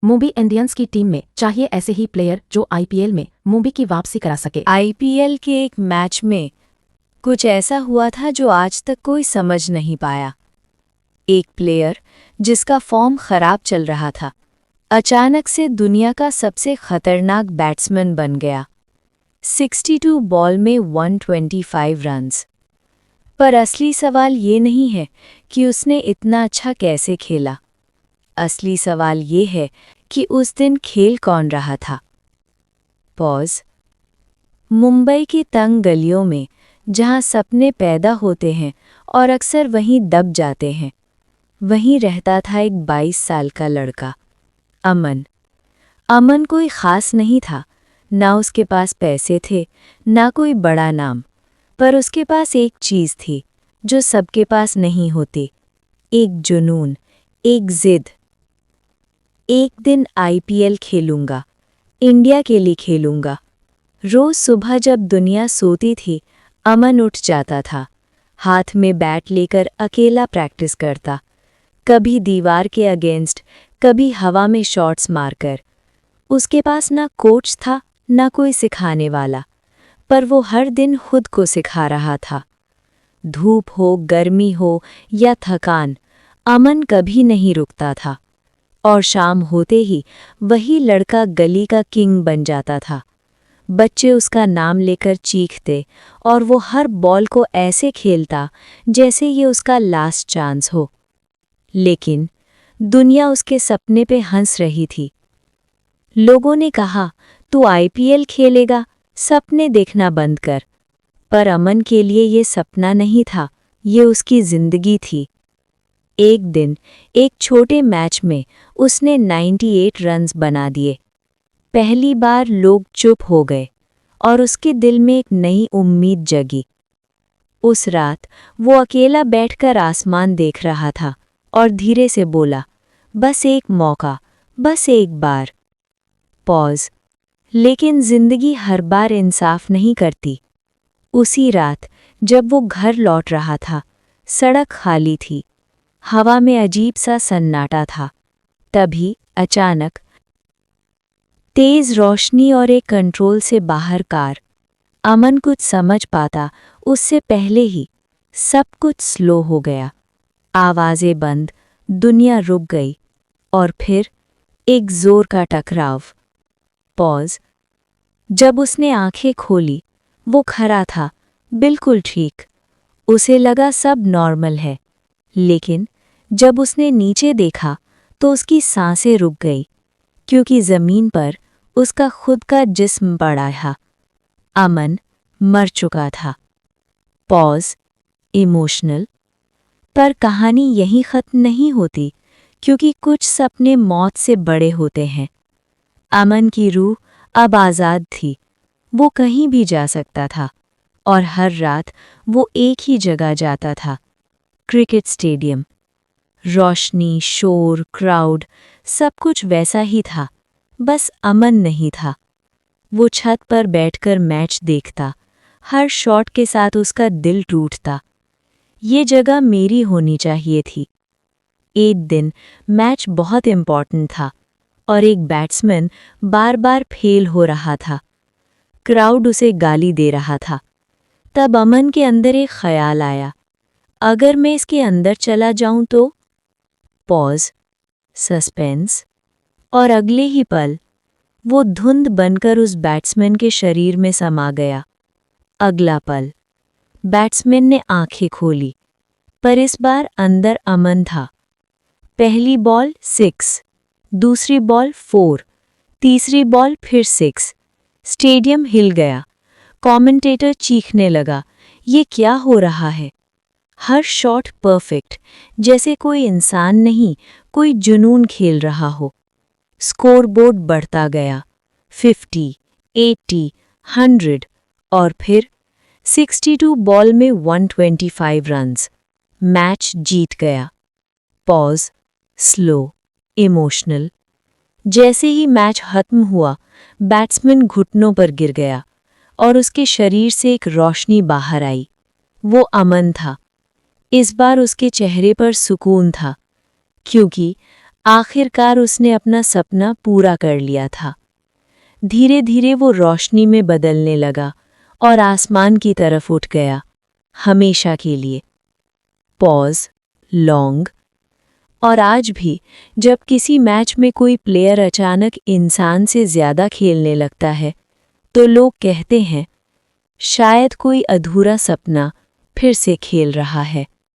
Mumbai Indians की team में चाहिए ऐसे ही प्लेयर जो आईपीएल में मुंबई की वापसी करा सके। आईपीएल के एक मैच में कुछ ऐसा हुआ था जो आज तक कोई समझ नहीं पाया। एक प्लेयर जिसका फॉर्म खराब चल रहा था, अचानक से दुनिया का सबसे खतरनाक बैट्समैन बन गया। 62 बॉल में 125 रन्स। पर असली सवाल ये नहीं है कि उसने इतना अच्छा कैसे खेला। असली सवाल ये है कि उस दिन खेल कौन रहा था। पॉज। मुंबई की तंग गलियों में जहां सपने पैदा होते हैं और अक्सर वहीं दब जाते हैं, वहीं रहता था एक 22 साल का लड़का, अमन। अमन कोई खास नहीं था, ना उसके पास पैसे थे, ना कोई बड़ा नाम, पर उसके पास एक चीज़ थी जो सबके पास नहीं होती, एक जुनून, एक जिद। एक दिन आईपीएल खेलूंगा, इंडिया के लिए खेलूंगा। रोज सुबह जब दुनिया सोती थी, अमन उठ जाता था, हाथ में बैट लेकर अकेला प्रैक्टिस करता, कभी दीवार के अगेंस्ट, कभी हवा में शॉट्स मारकर। उसके पास ना कोच था, ना कोई सिखाने वाला, पर वो हर दिन खुद को सिखा रहा था। धूप हो, गर्मी हो या थकान, अमन कभी नहीं रुकता था। और शाम होते ही वही लड़का गली का किंग बन जाता था। बच्चे उसका नाम लेकर चीखते और वो हर बॉल को ऐसे खेलता जैसे ये उसका लास्ट चांस हो। लेकिन दुनिया उसके सपने पे हंस रही थी। लोगों ने कहा, तू आईपीएल खेलेगा, सपने देखना बंद कर। पर अमन के लिए ये सपना नहीं था, ये उसकी जिंदगी थी। एक दिन एक छोटे मैच में उसने 98 रन्स बना दिए। पहली बार लोग चुप हो गए और उसके दिल में एक नई उम्मीद जगी। उस रात वो अकेला बैठकर आसमान देख रहा था और धीरे से बोला, बस एक मौका, बस एक बार। पॉज। लेकिन जिंदगी हर बार इंसाफ नहीं करती। उसी रात जब वो घर लौट रहा था, सड़क खाली थी, हवा में अजीब सा सन्नाटा था। तभी अचानक तेज रोशनी और एक कंट्रोल से बाहर कार। अमन कुछ समझ पाता उससे पहले ही सब कुछ स्लो हो गया। आवाज़ें बंद, दुनिया रुक गई और फिर एक जोर का टकराव। पॉज। जब उसने आंखें खोली, वो खड़ा था, बिल्कुल ठीक। उसे लगा सब नॉर्मल है, लेकिन जब उसने नीचे देखा तो उसकी सांसें रुक गई, क्योंकि ज़मीन पर उसका खुद का जिस्म पड़ा था। अमन मर चुका था। पॉज। इमोशनल। पर कहानी यहीं ख़त्म नहीं होती, क्योंकि कुछ सपने मौत से बड़े होते हैं। अमन की रूह अब आज़ाद थी, वो कहीं भी जा सकता था, और हर रात वो एक ही जगह जाता था, क्रिकेट स्टेडियम। रोशनी, शोर, क्राउड, सब कुछ वैसा ही था, बस अमन नहीं था। वो छत पर बैठकर मैच देखता, हर शॉट के साथ उसका दिल टूटता। ये जगह मेरी होनी चाहिए थी। एक दिन मैच बहुत इम्पॉर्टेंट था और एक बैट्समैन बार बार फेल हो रहा था। क्राउड उसे गाली दे रहा था। तब अमन के अंदर एक ख्याल आया, अगर मैं इसके अंदर चला जाऊं तो। पॉज। सस्पेंस। और अगले ही पल वो धुंध बनकर उस बैट्समैन के शरीर में समा गया। अगला पल बैट्समैन ने आंखें खोली, पर इस बार अंदर अमन था। पहली बॉल 6, दूसरी बॉल 4, तीसरी बॉल फिर 6। स्टेडियम हिल गया। कमेंटेटर चीखने लगा, ये क्या हो रहा है? हर शॉट परफेक्ट, जैसे कोई इंसान नहीं, कोई जुनून खेल रहा हो। स्कोरबोर्ड बढ़ता गया, 50, 80, 100 और फिर 62 बॉल में 125 रन्स। मैच जीत गया। पॉज। Slow, emotional. जैसे ही मैच खत्म हुआ, बैट्समैन घुटनों पर गिर गया और उसके शरीर से एक रोशनी बाहर आई। वो अमन था। इस बार उसके चेहरे पर सुकून था, क्योंकि आखिरकार उसने अपना सपना पूरा कर लिया था। धीरे धीरे वो रोशनी में बदलने लगा और आसमान की तरफ उठ गया, हमेशा के लिए। Pause, long. और आज भी जब किसी मैच में कोई प्लेयर अचानक इंसान से ज़्यादा खेलने लगता है, तो लोग कहते हैं, शायद कोई अधूरा सपना फिर से खेल रहा है।